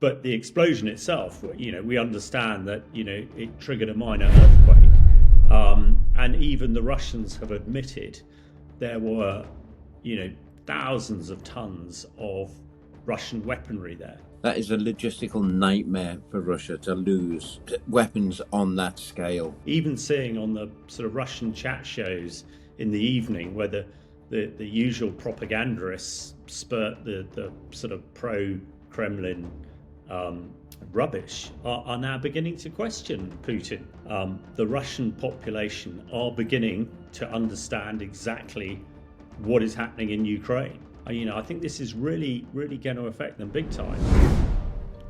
But the explosion itself, we understand that, it triggered a minor earthquake. And even the Russians have admitted there were, thousands of tons of Russian weaponry there. That is a logistical nightmare for Russia to lose weapons on that scale. Even seeing on the sort of Russian chat shows in the evening where the usual propagandists spurt the sort of pro-Kremlin rubbish are now beginning to question Putin. The Russian population are beginning to understand exactly what is happening in Ukraine. I think this is really, really going to affect them big time.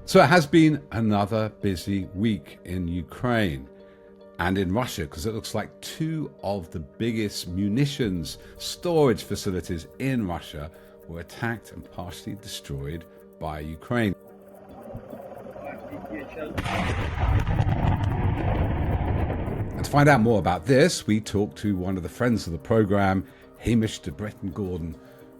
So it has been another busy week in Ukraine and in Russia, because it looks like two of the biggest munitions storage facilities in Russia were attacked and partially destroyed by Ukraine. And to find out more about this, we talked to one of the friends of the programme, Hamish de Bretton-Gordon,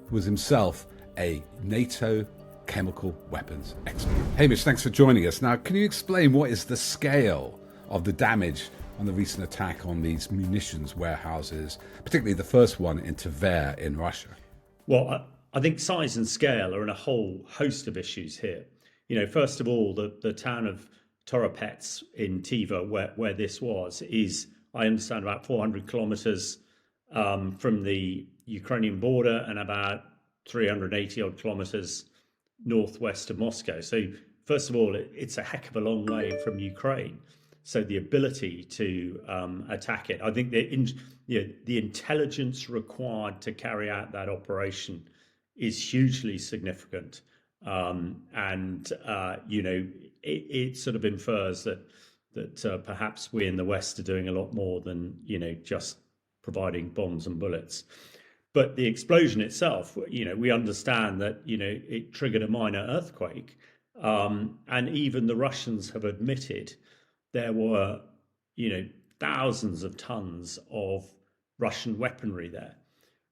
who was himself a NATO chemical weapons expert. Hamish, thanks for joining us. Now, can you explain what is the scale of the damage on the recent attack on these munitions warehouses, particularly the first one in Tver in Russia? Well, I think size and scale are in a whole host of issues here. First of all, the town of Toropets in Tver, where this was, is, I understand, about 400 kilometers from the Ukrainian border and about 380 odd kilometers northwest of Moscow. So first of all, it's a heck of a long way from Ukraine. So the ability to attack it, I think the intelligence required to carry out that operation is hugely significant. It sort of infers that perhaps we in the West are doing a lot more than, just providing bombs and bullets. But the explosion itself, we understand that, it triggered a minor earthquake. And even the Russians have admitted there were, thousands of tons of Russian weaponry there.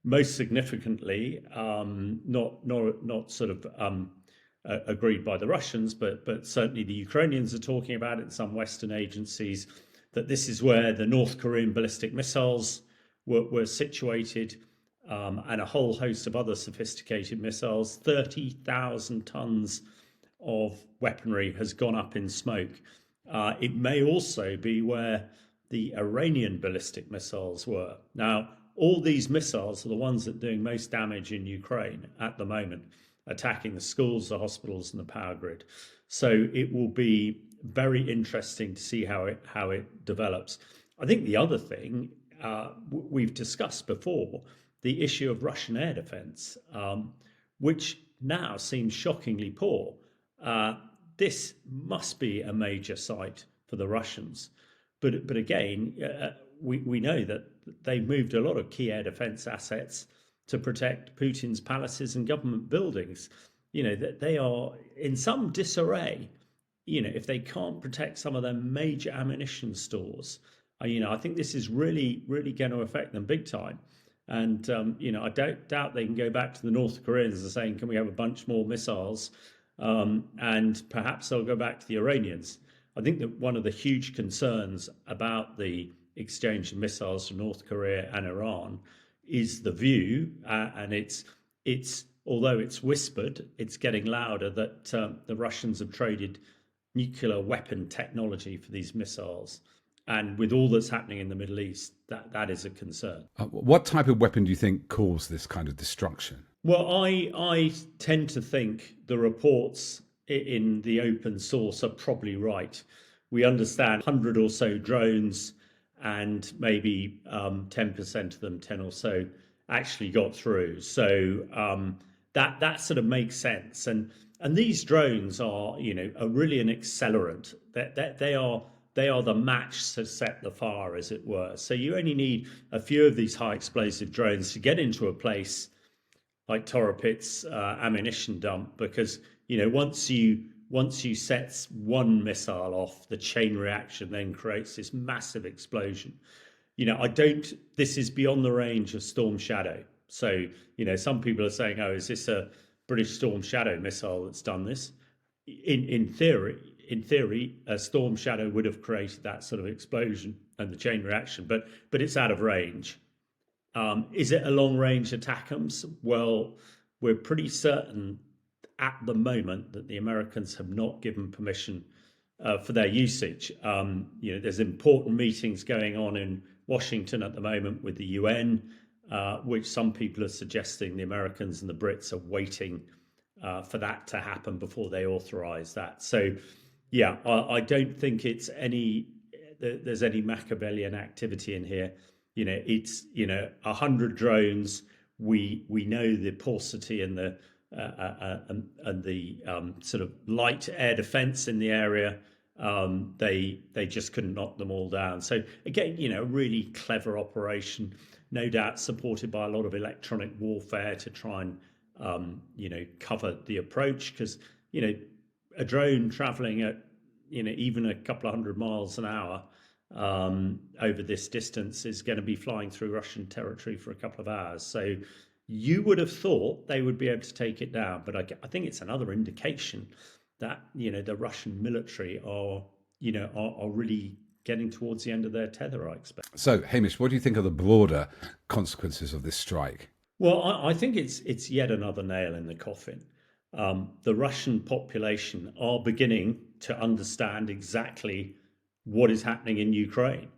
Most significantly, not sort of agreed by the Russians, but certainly the Ukrainians are talking about it, some Western agencies, that this is where the North Korean ballistic missiles were situated, and a whole host of other sophisticated missiles. 30,000 tons of weaponry has gone up in smoke. It may also be where the Iranian ballistic missiles were. Now, all these missiles are the ones that are doing most damage in Ukraine at the moment, attacking the schools, the hospitals, and the power grid. So it will be very interesting to see how it develops. I think the other thing we've discussed before, the issue of Russian air defense, which now seems shockingly poor. This must be a major site for the Russians. But again, we know that they've moved a lot of key air defense assets to protect Putin's palaces and government buildings. That they are in some disarray. If they can't protect some of their major ammunition stores, I think this is really, really going to affect them big time. And, I doubt they can go back to the North Koreans and saying, can we have a bunch more missiles? And perhaps they'll go back to the Iranians. I think that one of the huge concerns about the exchange of missiles from North Korea and Iran is the view, and it's although it's whispered, it's getting louder, that the Russians have traded nuclear weapon technology for these missiles. And with all that's happening in the Middle East, that is a concern. What type of weapon do you think caused this kind of destruction? Well, I tend to think the reports in the open source are probably right. We understand 100 or so drones, and maybe 10% of them, 10 or so, actually got through. So that sort of makes sense. And these drones are, are really an accelerant. That they are the match to set the fire, as it were. So you only need a few of these high explosive drones to get into a place like Toropets ammunition dump, because once you set one missile off, the chain reaction then creates this massive explosion. This is beyond the range of Storm Shadow. So some people are saying, oh, is this a British Storm Shadow missile that's done this? in theory, a storm shadow would have created that sort of explosion and the chain reaction, but it's out of range. Is it a long range ATACMS? Well, we're pretty certain at the moment that the Americans have not given permission for their usage. There's important meetings going on in Washington at the moment with the UN, which some people are suggesting the Americans and the Brits are waiting for that to happen before they authorize that. So, yeah, I don't think there's any Machiavellian activity in here. It's 100 drones. We know the paucity and the sort of light air defense in the area. They just couldn't knock them all down. So again, a really clever operation, no doubt supported by a lot of electronic warfare to try and cover the approach, because a drone traveling at even a couple of 100 miles an hour over this distance is going to be flying through Russian territory for a couple of hours. So you would have thought they would be able to take it down, but I think it's another indication that the Russian military are really getting towards the end of their tether, I expect. So, Hamish, what do you think are the broader consequences of this strike? Well, I think it's yet another nail in the coffin. The Russian population are beginning to understand exactly what is happening in Ukraine.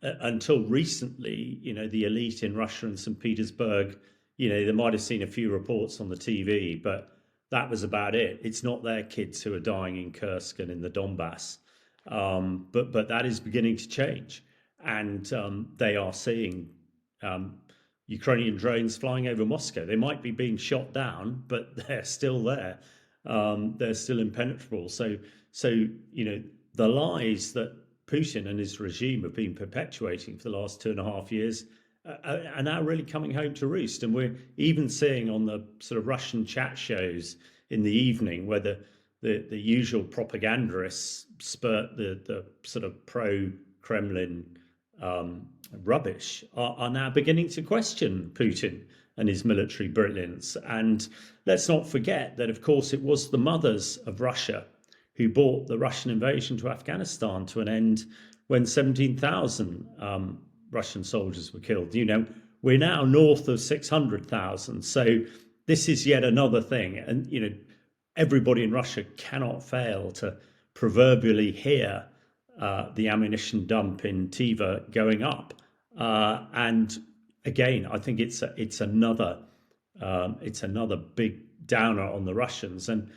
Until recently, the elite in Russia and St. Petersburg, they might have seen a few reports on the TV, but that was about it. It's not their kids who are dying in Kursk and in the Donbass. But that is beginning to change. And they are seeing Ukrainian drones flying over Moscow. They might be being shot down, but they're still there. They're still impenetrable. So the lies that Putin and his regime have been perpetuating for the last 2.5 years are now really coming home to roost. And we're even seeing on the sort of Russian chat shows in the evening where the usual propagandists spurt the sort of pro-Kremlin rubbish are now beginning to question Putin and his military brilliance. And let's not forget that, of course, it was the mothers of Russia who brought the Russian invasion to Afghanistan to an end when 17,000 Russian soldiers were killed. We're now north of 600,000. So this is yet another thing. And, everybody in Russia cannot fail to proverbially hear the ammunition dump in Tiva going up. And again, I think it's another big downer on the Russians, and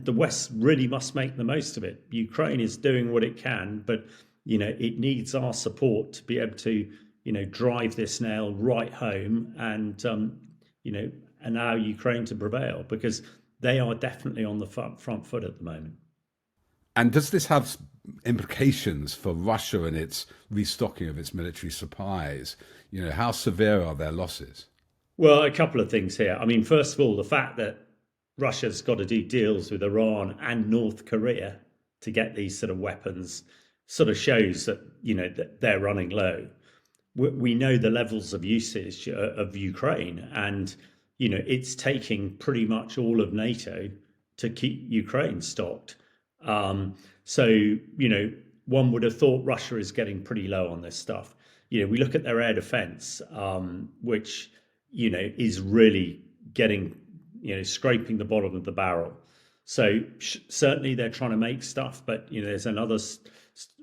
the West really must make the most of it. Ukraine is doing what it can, but it needs our support to be able to drive this nail right home and allow Ukraine to prevail, because they are definitely on the front foot at the moment. And does this have implications for Russia and its restocking of its military supplies? How severe are their losses? Well, a couple of things here. I mean, first of all, the fact that Russia's got to do deals with Iran and North Korea to get these sort of weapons sort of shows that, that they're running low. We know the levels of usage of Ukraine, and, it's taking pretty much all of NATO to keep Ukraine stocked. So, one would have thought Russia is getting pretty low on this stuff. We look at their air defense, which, is really getting, scraping the bottom of the barrel. So certainly they're trying to make stuff, but, there's another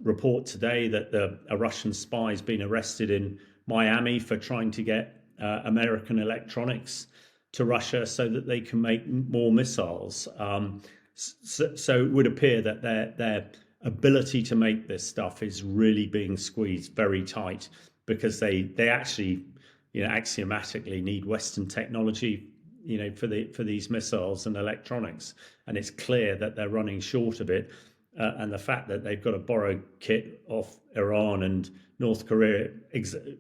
report today that a Russian spy has been arrested in Miami for trying to get American electronics to Russia so that they can make more missiles. So it would appear that their ability to make this stuff is really being squeezed very tight, because they actually, axiomatically need Western technology, for these missiles and electronics, and it's clear that they're running short of it. And the fact that they've got to borrow kit off Iran and North Korea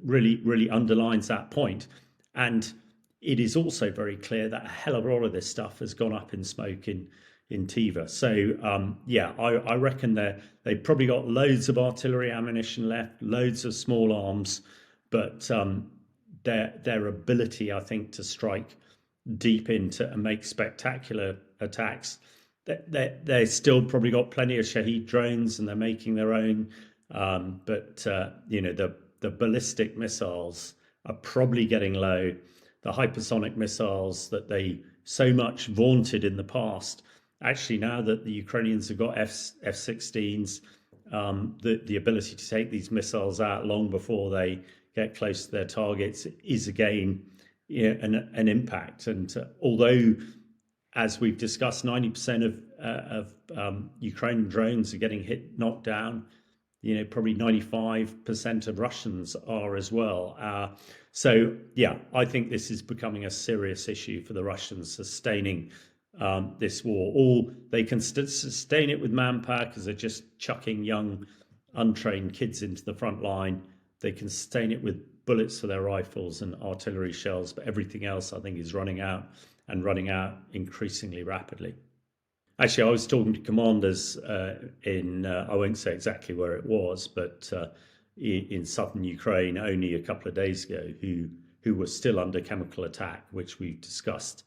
really underlines that point. And it is also very clear that a hell of a lot of this stuff has gone up in smoke in Tiva. So, I reckon they've probably got loads of artillery ammunition left, loads of small arms, but their ability, I think, to strike deep into and make spectacular attacks, they still probably got plenty of Shahed drones, and they're making their own. But the ballistic missiles are probably getting low. The hypersonic missiles that they so much vaunted in the past, actually now that the Ukrainians have got F-16s, the ability to take these missiles out long before they get close to their targets is again an impact. And although, as we've discussed, 90% of Ukrainian drones are getting knocked down, probably 95% of Russians are as well. So yeah, I think this is becoming a serious issue for the Russians sustaining this war. All they can sustain it with manpower because they're just chucking young, untrained kids into the front line. They can sustain it with bullets for their rifles and artillery shells, but everything else, I think, is running out increasingly rapidly. Actually, I was talking to commanders in, I won't say exactly where it was, but in southern Ukraine only a couple of days ago, who were still under chemical attack, which we've discussed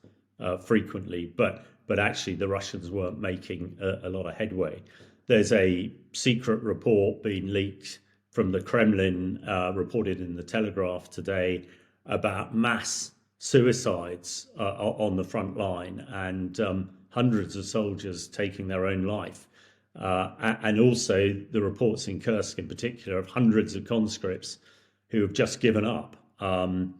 frequently. But actually, the Russians weren't making a lot of headway. There's a secret report being leaked from the Kremlin, reported in the Telegraph today, about mass suicides on the front line, and hundreds of soldiers taking their own life. And also the reports in Kursk in particular of hundreds of conscripts who have just given up. And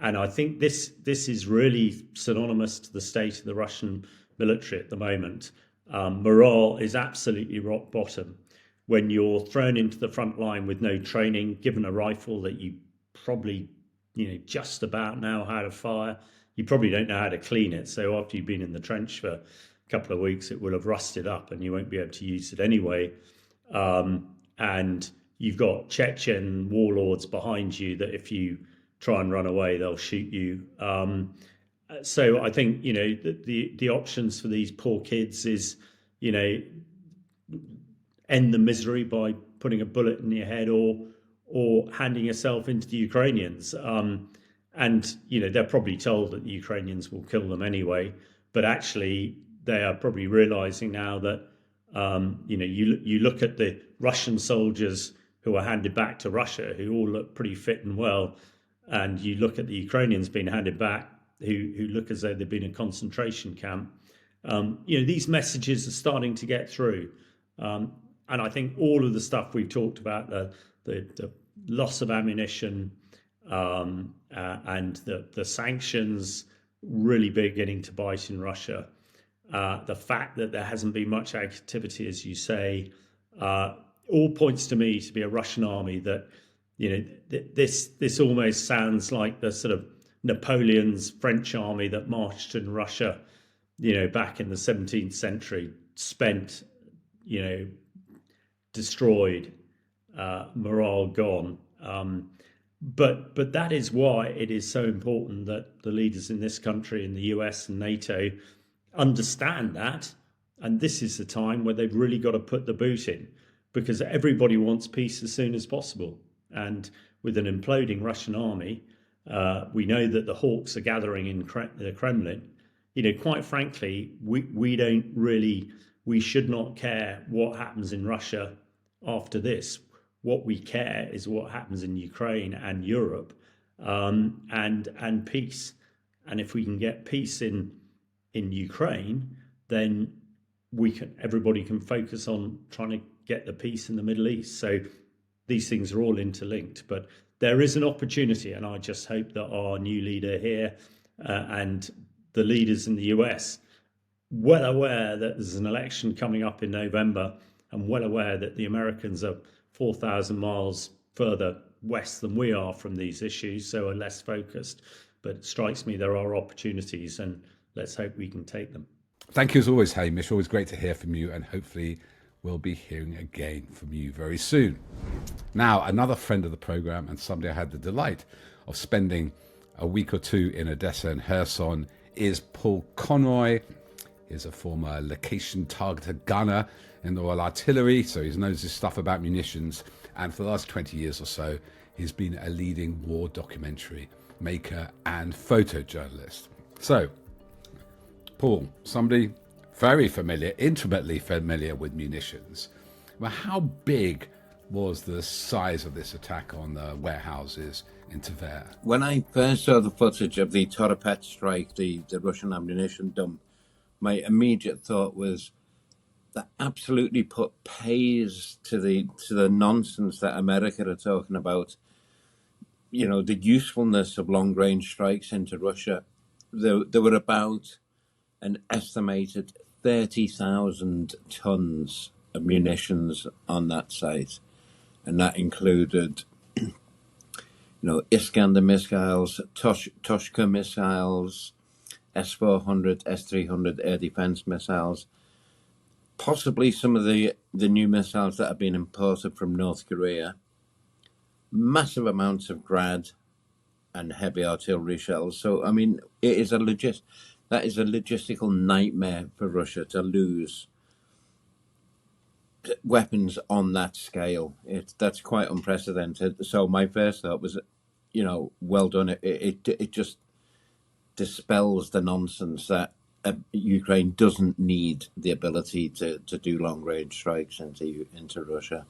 I think this is really synonymous to the state of the Russian military at the moment. Morale is absolutely rock bottom. When you're thrown into the front line with no training, given a rifle that you probably just about know how to fire, you probably don't know how to clean it. So after you've been in the trench for a couple of weeks, it will have rusted up and you won't be able to use it anyway. And you've got Chechen warlords behind you that if you try and run away, they'll shoot you. So I think, the options for these poor kids is, end the misery by putting a bullet in your head or handing yourself into the Ukrainians. And they're probably told that the Ukrainians will kill them anyway, but actually they are probably realizing now that you look at the Russian soldiers who are handed back to Russia, who all look pretty fit and well, and you look at the Ukrainians being handed back, who look as though they've been in a concentration camp. These messages are starting to get through, and I think all of the stuff we've talked about, the loss of ammunition, and the sanctions really beginning to bite in Russia. The fact that there hasn't been much activity, as you say, all points to me to be a Russian army that, this almost sounds like the sort of Napoleon's French army that marched in Russia, back in the 17th century, spent, destroyed, morale gone. But that is why it is so important that the leaders in this country, in the US and NATO, understand that. And this is the time where they've really got to put the boot in, because everybody wants peace as soon as possible. And with an imploding Russian army, we know that the hawks are gathering in the Kremlin. Quite frankly, we should not care what happens in Russia after this. What we care is what happens in Ukraine and Europe, and peace. And if we can get peace in Ukraine, then everybody can focus on trying to get the peace in the Middle East. So these things are all interlinked. But there is an opportunity, and I just hope that our new leader here and the leaders in the US, well aware that there's an election coming up in November, and well aware that the Americans are 4,000 miles further west than we are from these issues, so are less focused. But it strikes me there are opportunities, and let's hope we can take them. Thank you as always, Hamish. Always great to hear from you, and hopefully we'll be hearing again from you very soon. Now, another friend of the programme, and somebody I had the delight of spending a week or two in Odessa and Kherson, is Paul Conroy. He's a former location targeted gunner in the Royal Artillery, so he knows his stuff about munitions. And for the last 20 years or so, he's been a leading war documentary maker and photojournalist. So, Paul, somebody very familiar, intimately familiar with munitions. Well, how big was the size of this attack on the warehouses in Tver? When I first saw the footage of the Torapet strike, the Russian ammunition dump, my immediate thought was that absolutely put pays to the nonsense that America are talking about. You know, the usefulness of long-range strikes into Russia. There were about an estimated 30,000 tons of munitions on that site, and that included, Iskander missiles, Toshka missiles, S-400, S-300 air defense missiles, possibly some of the new missiles that have been imported from North Korea, massive amounts of Grad and heavy artillery shells. So, I mean, that is a logistical nightmare for Russia to lose weapons on that scale. That's quite unprecedented. So my first thought was, well done. It just dispels the nonsense that Ukraine doesn't need the ability to do long range strikes into Russia.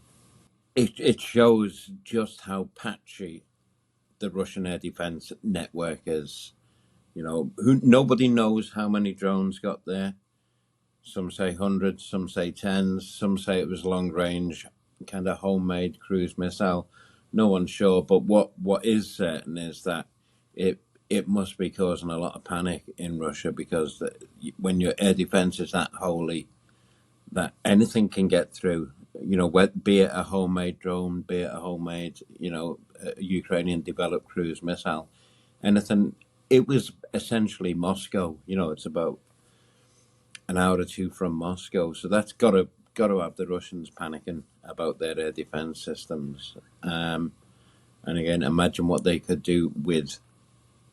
It shows just how patchy the Russian air defense network is. Nobody knows how many drones got there. Some say hundreds, some say tens, some say it was long range, kind of homemade cruise missile. No one's sure, but what is certain is that it must be causing a lot of panic in Russia, because when your air defense is that holy, that anything can get through. Be it a homemade drone, be it a homemade, Ukrainian developed cruise missile, anything. It was essentially Moscow. It's about an hour or two from Moscow, so that's got to have the Russians panicking about their air defense systems. And again, imagine what they could do with,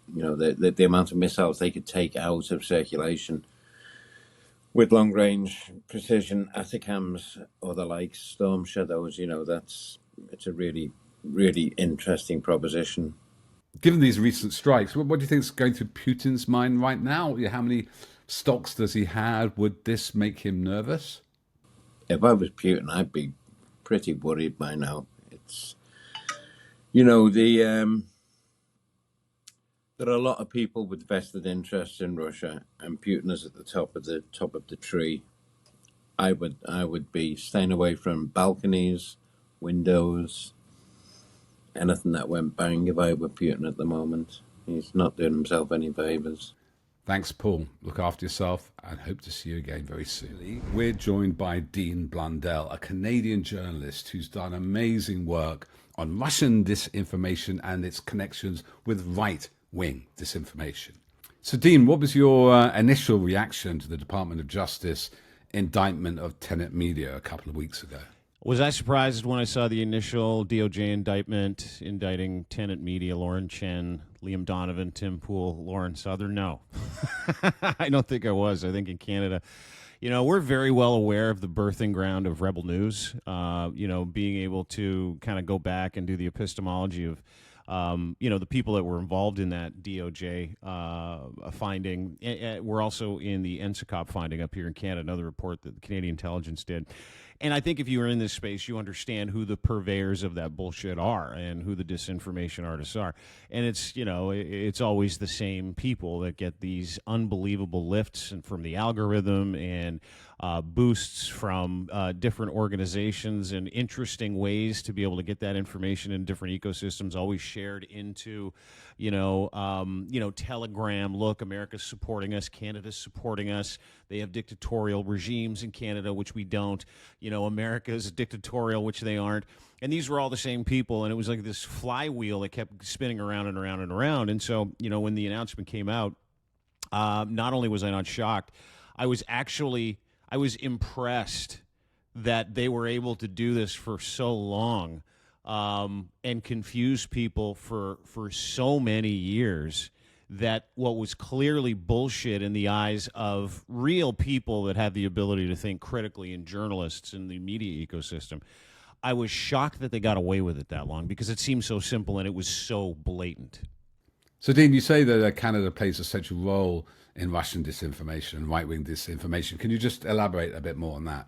the amount of missiles they could take out of circulation with long range precision ATACMS or the like, Storm Shadows. It's a really, really interesting proposition. Given these recent strikes, what do you think is going through Putin's mind right now? How many stocks does he have? Would this make him nervous? If I was Putin, I'd be pretty worried by now. It's, there are a lot of people with vested interests in Russia, and Putin is at the top of the tree. I would be staying away from balconies, windows, anything that went bang if I were Putin at the moment. He's not doing himself any favours. Thanks, Paul. Look after yourself and hope to see you again very soon. We're joined by Dean Blundell, a Canadian journalist who's done amazing work on Russian disinformation and its connections with right-wing disinformation. So, Dean, what was your initial reaction to the Department of Justice indictment of Tenet Media a couple of weeks ago? Was I surprised when I saw the initial DOJ indictment indicting Tenet Media, Lauren Chen, Liam Donovan, Tim Poole, Lauren Southern? No. I don't think I was. I think in Canada, we're very well aware of the birthing ground of Rebel News, being able to kind of go back and do the epistemology of, the people that were involved in that DOJ finding. We're also in the NSICOP finding up here in Canada, another report that the Canadian Intelligence did. And I think if you are in this space, you understand who the purveyors of that bullshit are and who the disinformation artists are. And it's, it's always the same people that get these unbelievable lifts from the algorithm and boosts from different organizations and interesting ways to be able to get that information in different ecosystems, always shared into, Telegram. Look, America's supporting us. Canada's supporting us. They have dictatorial regimes in Canada, which we don't. America's dictatorial, which they aren't. And these were all the same people. And it was like this flywheel that kept spinning around and around and around. And so, when the announcement came out, not only was I not shocked, I was impressed that they were able to do this for so long and confuse people for so many years, that what was clearly bullshit in the eyes of real people that have the ability to think critically, and journalists in the media ecosystem. I was shocked that they got away with it that long, because it seemed so simple and it was so blatant. So, Dean, you say that Canada plays a central role in Russian disinformation, right-wing disinformation. Can you just elaborate a bit more on that?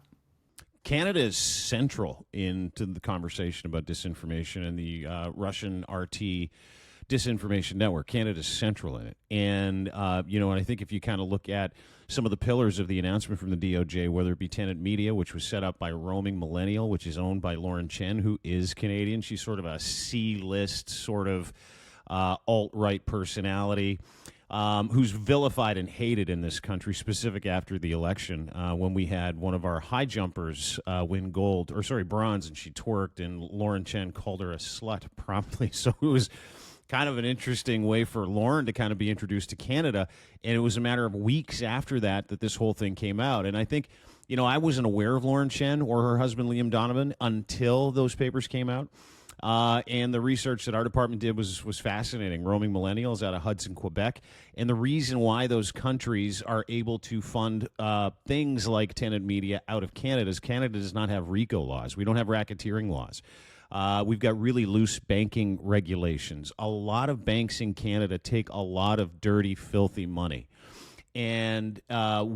Canada is central into the conversation about disinformation and the Russian RT disinformation network. Canada is central in it. And, and I think if you kind of look at some of the pillars of the announcement from the DOJ, whether it be Tenet Media, which was set up by Roaming Millennial, which is owned by Lauren Chen, who is Canadian. She's sort of a C-list sort of alt-right personality. Who's vilified and hated in this country, specific after the election, when we had one of our high jumpers win bronze, and she twerked, and Lauren Chen called her a slut promptly. So it was kind of an interesting way for Lauren to kind of be introduced to Canada, and it was a matter of weeks after that this whole thing came out. And I think, I wasn't aware of Lauren Chen or her husband Liam Donovan until those papers came out. And the research that our department did was fascinating. Roaming Millennials out of Hudson, Quebec. And the reason why those countries are able to fund things like Tenet Media out of Canada is Canada does not have RICO laws. We don't have racketeering laws. We've got really loose banking regulations. A lot of banks in Canada take a lot of dirty, filthy money. And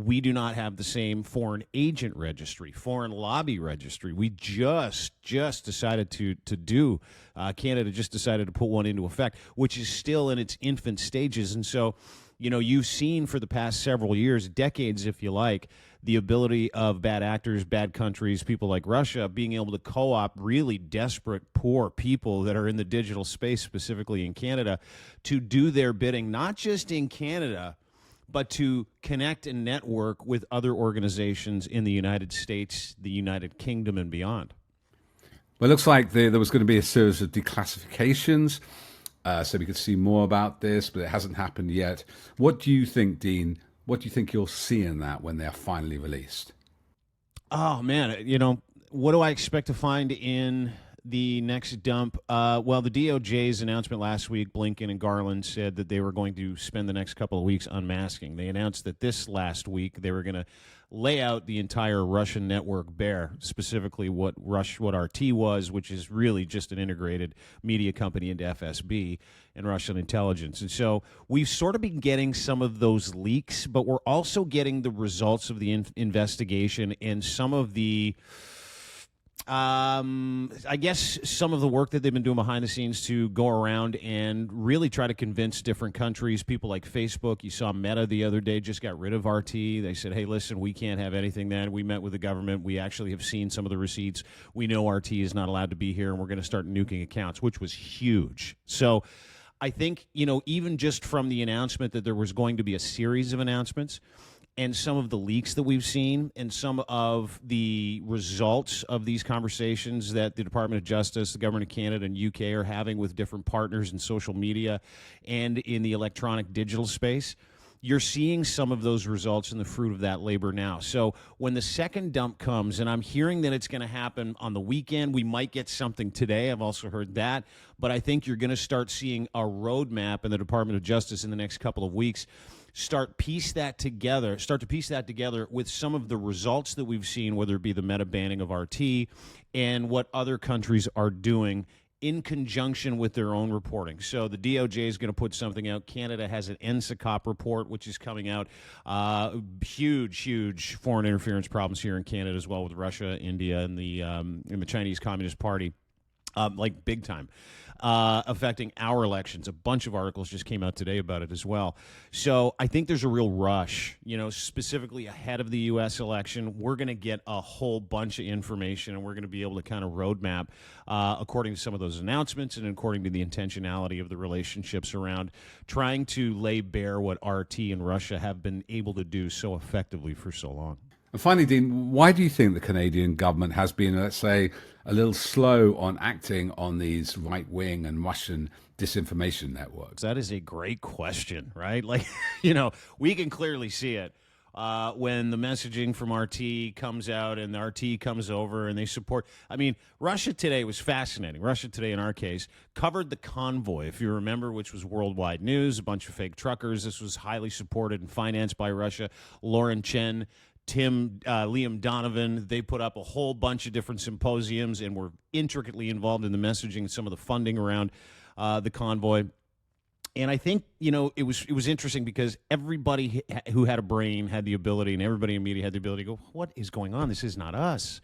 we do not have the same foreign agent registry, foreign lobby registry. We just decided to do, Canada just decided to put one into effect, which is still in its infant stages. And so, you've seen for the past several years, decades if you like, the ability of bad actors, bad countries, people like Russia, being able to co-opt really desperate, poor people that are in the digital space, specifically in Canada, to do their bidding, not just in Canada, but to connect and network with other organizations in the United States, the United Kingdom, and beyond. Well, it looks like there was going to be a series of declassifications, so we could see more about this, but it hasn't happened yet. What do you think, Dean? What do you think you'll see in that when they are finally released? Oh, man, what do I expect to find in the next dump? Well, the DOJ's announcement last week, Blinken and Garland said that they were going to spend the next couple of weeks unmasking. They announced that this last week they were going to lay out the entire Russian network bare, specifically what RT was, which is really just an integrated media company into FSB and Russian intelligence. And so we've sort of been getting some of those leaks, but we're also getting the results of the investigation and some of the I guess some of the work that they've been doing behind the scenes to go around and really try to convince different countries, people like Facebook. You saw Meta the other day just got rid of RT. They said, hey, listen, we can't have anything then. We met with the government. We actually have seen some of the receipts. We know RT is not allowed to be here, and we're going to start nuking accounts, which was huge. So I think, even just from the announcement that there was going to be a series of announcements, and some of the leaks that we've seen and some of the results of these conversations that the Department of Justice, the Government of Canada, and UK are having with different partners in social media and in the electronic digital space, you're seeing some of those results and the fruit of that labor now. So when the second dump comes, and I'm hearing that it's going to happen on the weekend, we might get something today. I've also heard that. But I think you're going to start seeing a roadmap in the Department of Justice in the next couple of weeks start to piece that together with some of the results that we've seen, whether it be the meta banning of RT and what other countries are doing in conjunction with their own reporting. So the DOJ is going to put something out. Canada has an NSICOP report, which is coming out. Huge foreign interference problems here in Canada as well with Russia, India, and the Chinese Communist Party. Like big time, affecting our elections. A bunch of articles just came out today about it as well. So I think there's a real rush, specifically ahead of the U.S. election. We're going to get a whole bunch of information, and we're going to be able to kind of roadmap according to some of those announcements and according to the intentionality of the relationships around trying to lay bare what RT and Russia have been able to do so effectively for so long. And finally, Dean, why do you think the Canadian government has been, let's say, a little slow on acting on these right-wing and Russian disinformation networks? That is a great question, right? Like, we can clearly see it when the messaging from RT comes out and the RT comes over and they support. I mean, Russia Today was fascinating. Russia Today, in our case, covered the convoy, if you remember, which was worldwide news, a bunch of fake truckers. This was highly supported and financed by Russia. Lauren Chen, Liam Donovan, they put up a whole bunch of different symposiums and were intricately involved in the messaging and some of the funding around the convoy. And I think, it was interesting because everybody who had a brain had the ability, and everybody in media had the ability to go, what is going on? This is not us.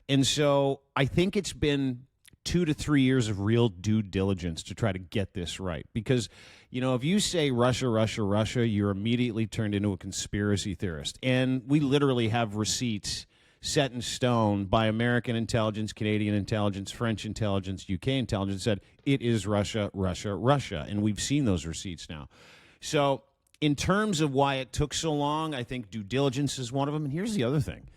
And so I think it's been 2 to 3 years of real due diligence to try to get this right. Because, if you say Russia, Russia, Russia, you're immediately turned into a conspiracy theorist. And we literally have receipts set in stone by American intelligence, Canadian intelligence, French intelligence, UK intelligence said it is Russia, Russia, Russia. And we've seen those receipts now. So in terms of why it took so long, I think due diligence is one of them. And here's the other thing.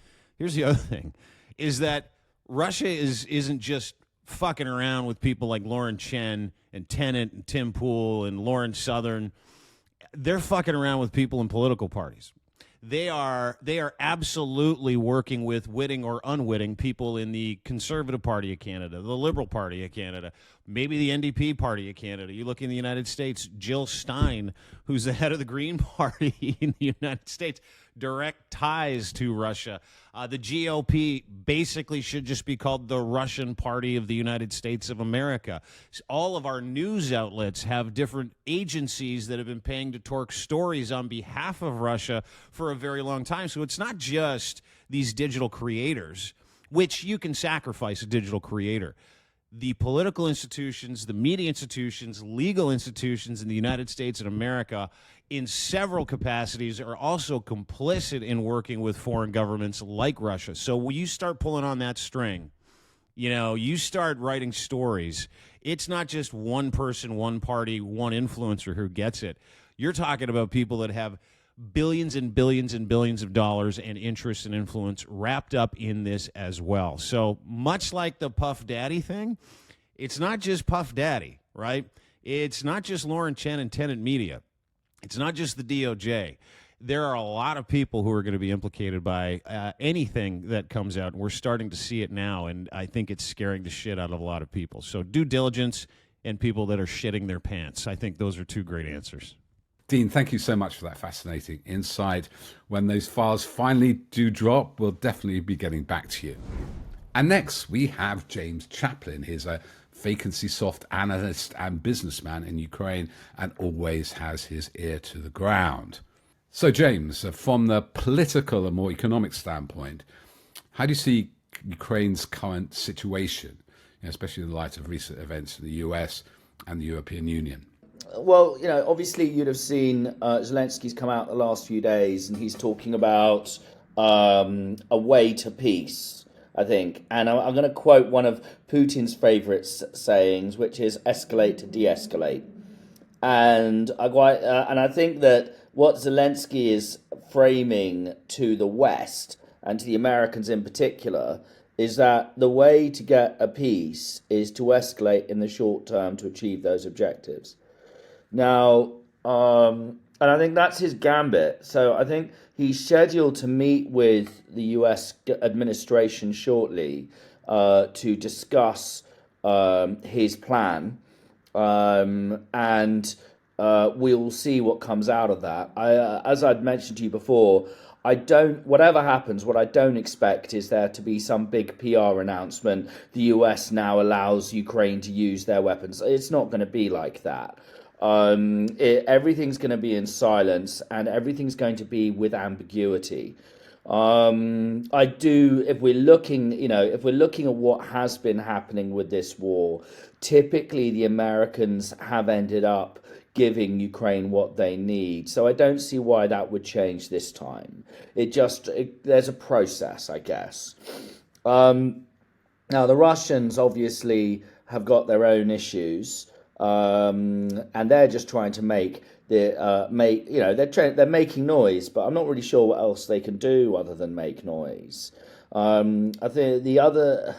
Is that Russia isn't just fucking around with people like Lauren Chen and Tennant and Tim Pool and Lauren Southern. They're fucking around with people in political parties. They are absolutely working with witting or unwitting people in the Conservative Party of Canada, the Liberal Party of Canada, maybe the NDP Party of Canada. You look in the United States, Jill Stein, who's the head of the Green Party in the United States, direct ties to Russia. The GOP basically should just be called the Russian Party of the United States of America. All of our news outlets have different agencies that have been paying to torque stories on behalf of Russia for a very long time. So it's not just these digital creators, which you can sacrifice a digital creator. The political institutions, the media institutions, legal institutions in the United States and America in several capacities are also complicit in working with foreign governments like Russia. So when you start pulling on that string, you start writing stories. It's not just one person, one party, one influencer who gets it. You're talking about people that have billions and billions and billions of dollars and interest and influence wrapped up in this as well. So much like the Puff Daddy thing, it's not just Puff Daddy, right? It's not just Lauren Chen and Tennant Media. It's not just the DOJ. There are a lot of people who are going to be implicated by anything that comes out. We're starting to see it now, and I think it's scaring the shit out of a lot of people. So due diligence and people that are shitting their pants. I think those are two great answers. Dean, thank you so much for that fascinating insight. When those files finally do drop, we'll definitely be getting back to you. And next, we have James Chaplin. He's a vacancy soft analyst and businessman in Ukraine and always has his ear to the ground. So, James, from the political and more economic standpoint, how do you see Ukraine's current situation, especially in the light of recent events in the US and the European Union? Well, obviously you'd have seen Zelensky's come out the last few days and he's talking about a way to peace, I think. And I'm going to quote one of Putin's favourite sayings, which is escalate to de-escalate. And I think that what Zelensky is framing to the West and to the Americans in particular is that the way to get a peace is to escalate in the short term to achieve those objectives. Now, and I think that's his gambit. So I think he's scheduled to meet with the US administration shortly to discuss his plan. And we'll see what comes out of that. As I'd mentioned to you before, whatever happens, what I don't expect is there to be some big PR announcement. The US now allows Ukraine to use their weapons. It's not going to be like that. Everything's going to be in silence and everything's going to be with ambiguity. If we're looking at what has been happening with this war, typically the Americans have ended up giving Ukraine what they need. So I don't see why that would change this time. There's a process, I guess. Now the Russians obviously have got their own issues. And they're just trying to they're making noise, but I'm not really sure what else they can do other than make noise. I think the other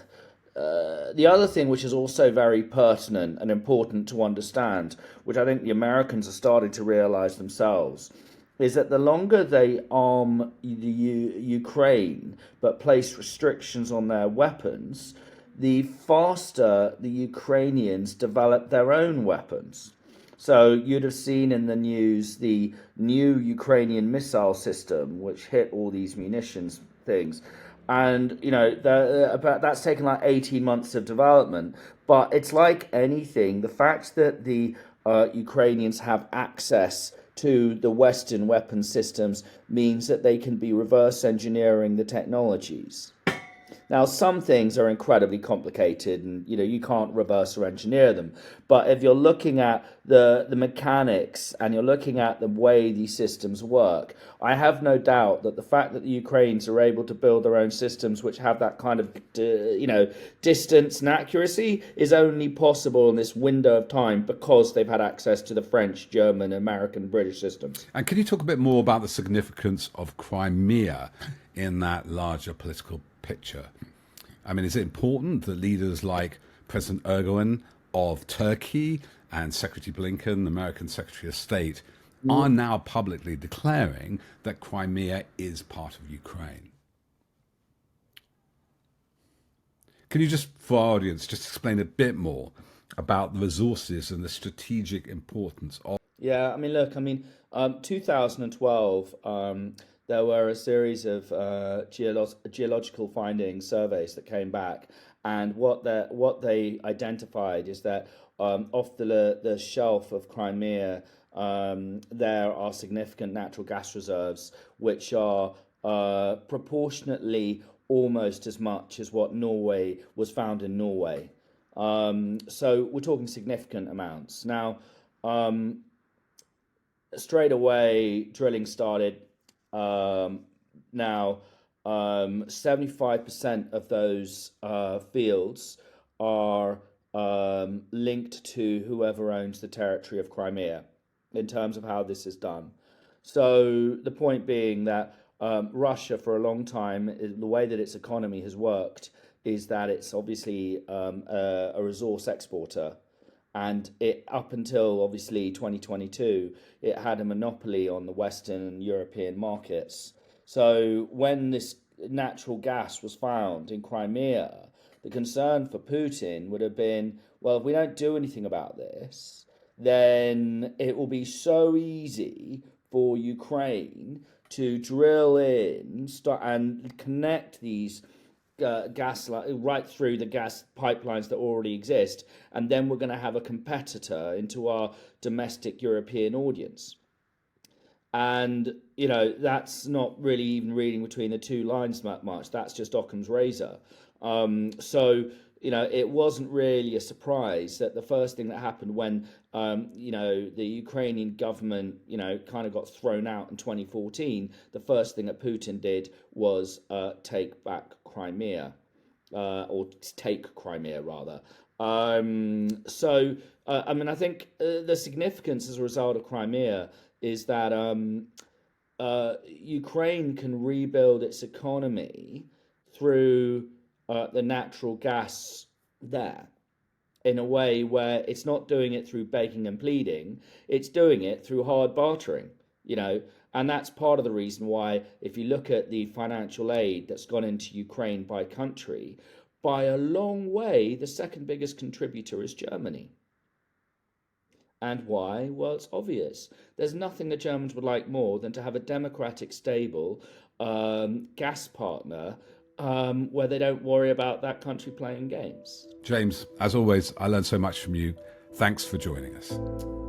thing which is also very pertinent and important to understand, which I think the Americans are starting to realize themselves, is that the longer they arm Ukraine but place restrictions on their weapons, the faster the Ukrainians develop their own weapons. So you'd have seen in the news the new Ukrainian missile system, which hit all these munitions things. And, that's taken like 18 months of development. But it's like anything. The fact that the Ukrainians have access to the Western weapon systems means that they can be reverse engineering the technologies. Now, some things are incredibly complicated and, you can't reverse or engineer them. But if you're looking at the mechanics and you're looking at the way these systems work, I have no doubt that the fact that the Ukrainians are able to build their own systems which have that kind of, distance and accuracy is only possible in this window of time because they've had access to the French, German, American, British systems. And can you talk a bit more about the significance of Crimea in that larger political picture? I mean, is it important that leaders like President Erdogan of Turkey and Secretary Blinken, the American Secretary of State, are now publicly declaring that Crimea is part of Ukraine? Can you just, for our audience, just explain a bit more about the resources and the strategic importance of... Yeah, 2012, there were a series of geological findings, surveys that came back, and what they identified is that off the shelf of Crimea, there are significant natural gas reserves, which are proportionately almost as much as what Norway was found in Norway. So we're talking significant amounts. Now, straight away, drilling started. Now, 75% of those fields are linked to whoever owns the territory of Crimea in terms of how this is done. So the point being that Russia, for a long time, the way that its economy has worked is that it's obviously a resource exporter. And it, up until obviously 2022, it had a monopoly on the Western and European markets. So when this natural gas was found in Crimea, the concern for Putin would have been, well, if we don't do anything about this, then it will be so easy for Ukraine to drill in and connect these gas right through the gas pipelines that already exist, and then we're going to have a competitor into our domestic European audience. And that's not really even reading between the two lines that much. That's just Occam's razor. So it wasn't really a surprise that the first thing that happened when the Ukrainian government kind of got thrown out in 2014, the first thing that Putin did was take back Crimea, or take Crimea rather. I think the significance as a result of Crimea is that Ukraine can rebuild its economy through the natural gas there in a way where it's not doing it through begging and pleading, it's doing it through hard bartering, and that's part of the reason why, if you look at the financial aid that's gone into Ukraine by country, by a long way, the second biggest contributor is Germany. And why? Well, it's obvious. There's nothing the Germans would like more than to have a democratic, stable gas partner where they don't worry about that country playing games. James, as always, I learned so much from you. Thanks for joining us.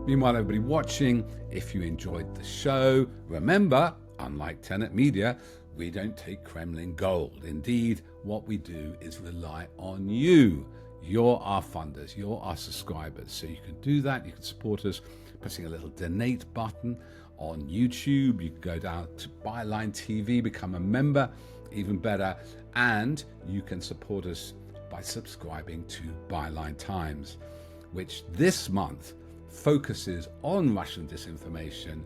Meanwhile, everybody watching, if you enjoyed the show, remember, unlike Tenet Media, we don't take Kremlin gold. Indeed, what we do is rely on you. You're our funders, you're our subscribers. So you can do that, you can support us pressing a little donate button on YouTube. You can go down to Byline TV, become a member, even better. And you can support us by subscribing to Byline Times, which this month focuses on Russian disinformation,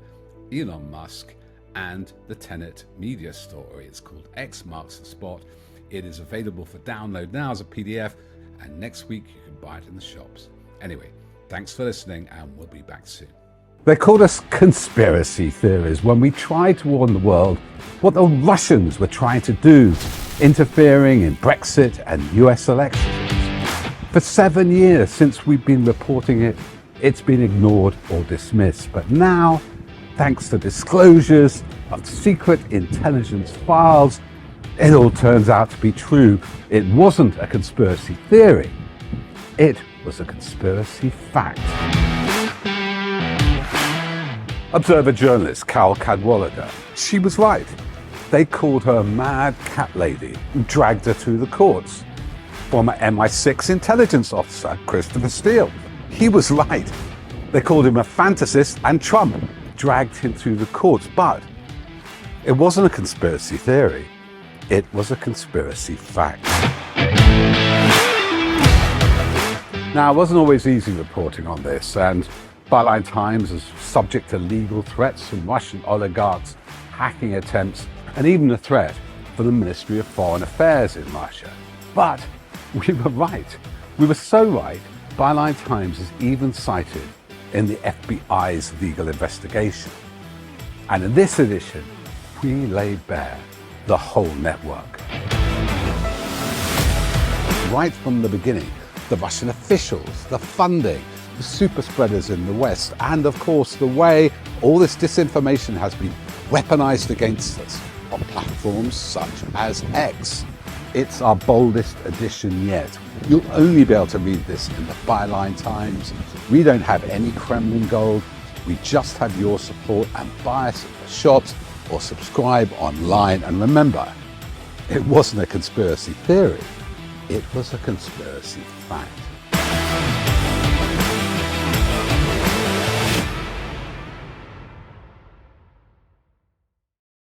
Elon Musk, and the Tenet media story. It's called X Marks the Spot. It is available for download now as a PDF, and next week you can buy it in the shops. Anyway, thanks for listening, and we'll be back soon. They called us conspiracy theories when we tried to warn the world what the Russians were trying to do, interfering in Brexit and US elections. For 7 years since we've been reporting it, it's been ignored or dismissed. But now, thanks to disclosures of secret intelligence files, it all turns out to be true. It wasn't a conspiracy theory. It was a conspiracy fact. Observer journalist Carol Cadwallader. She was right. They called her Mad Cat Lady and dragged her through the courts. Former MI6 intelligence officer Christopher Steele. He was right. They called him a fantasist, and Trump dragged him through the courts. But it wasn't a conspiracy theory. It was a conspiracy fact. Now, it wasn't always easy reporting on this, and Byline Times is subject to legal threats from Russian oligarchs, hacking attempts, and even a threat for the Ministry of Foreign Affairs in Russia. But we were right. We were so right, Byline Times is even cited in the FBI's legal investigation. And in this edition, we lay bare the whole network. Right from the beginning, the Russian officials, the funding, the super spreaders in the West, and of course the way all this disinformation has been weaponized against us on platforms such as X. It's our boldest edition yet. You'll only be able to read this in the Byline Times. We don't have any Kremlin gold. We just have your support, and buy us at the shops or subscribe online. And remember, it wasn't a conspiracy theory. It was a conspiracy fact.